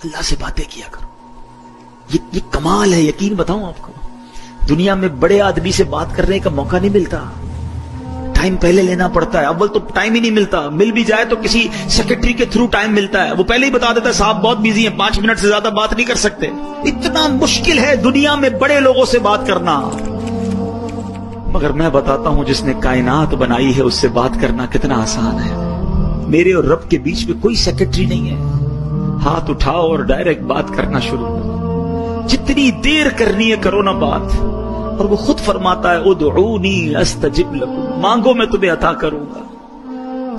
اللہ سے باتیں کیا کرو. یہ کمال ہے. یقین بتاؤں آپ کو, دنیا میں بڑے آدمی سے بات کرنے کا موقع نہیں ملتا. ٹائم پہلے لینا پڑتا ہے. اول تو ٹائم ہی نہیں ملتا, مل بھی جائے تو کسی سیکرٹری کے تھرو ٹائم ملتا ہے. وہ پہلے ہی بتا دیتا ہے صاحب بہت بیزی ہیں, 5 منٹ سے زیادہ بات نہیں کر سکتے. اتنا مشکل ہے دنیا میں بڑے لوگوں سے بات کرنا. مگر میں بتاتا ہوں جس نے کائنات بنائی ہے اس سے بات کرنا کتنا آسان ہے. میرے اور رب کے بیچ میں کوئی سیکرٹری نہیں ہے. ہاتھ اٹھاؤ اور ڈائریکٹ بات کرنا شروع کرو. جتنی دیر کرنی ہے کرو نا بات. اور وہ خود فرماتا ہے ادعونی استجب لکم, مانگو میں تمہیں عطا کروں گا.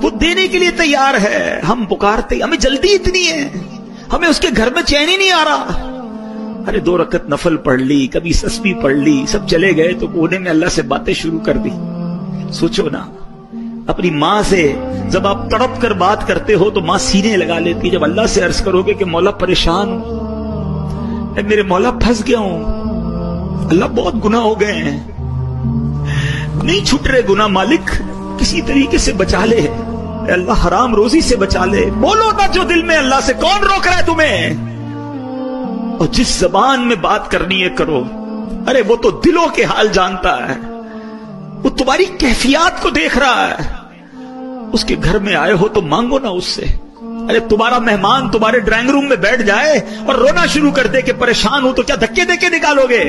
وہ دینے کے لیے تیار ہے. ہم پکارتے, ہمیں جلدی اتنی ہے, ہمیں اس کے گھر میں چین ہی نہیں آ رہا. ارے 2 رکعت نفل پڑھ لی, کبھی تسبیح پڑھ لی, سب چلے گئے تو کونے میں اللہ سے باتیں شروع کر دی. سوچو نا, اپنی ماں سے جب آپ تڑپ کر بات کرتے ہو تو ماں سینے لگا لیتی. جب اللہ سے عرض کرو گے کہ مولا پریشان ہوں, اے میرے مولا پھنس گیا ہوں, اللہ بہت گناہ ہو گئے ہیں, نہیں چھٹ رہے گناہ, مالک کسی طریقے سے بچا لے, اے اللہ حرام روزی سے بچا لے. بولو نا جو دل میں اللہ سے, کون روک رہا ہے تمہیں؟ اور جس زبان میں بات کرنی ہے کرو. ارے وہ تو دلوں کے حال جانتا ہے, وہ تمہاری کیفیات کو دیکھ رہا ہے. اس کے گھر میں آئے ہو تو مانگو نا اس سے. ارے تمہارا مہمان تمہارے ڈرائنگ روم میں بیٹھ جائے اور رونا شروع کر دے کہ پریشان ہوں, تو کیا دھکے دے کے نکالو گے؟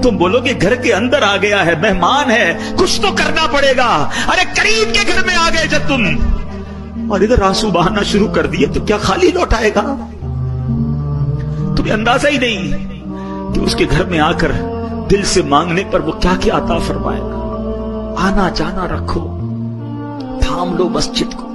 تم بولو گے گھر کے اندر آ گیا ہے, مہمان ہے, کچھ تو کرنا پڑے گا. ارے قریب کے گھر میں آ گئے جب تم اور ادھر آنسو بہانا شروع کر دیے تو کیا خالی لوٹ آئے گا؟ تمہیں اندازہ ہی نہیں کہ اس کے گھر میں آ کر دل سے مانگنے پر وہ کیا کیا عطا فرمائے گا. آنا جانا رکھو, تھام لو مسجد کو,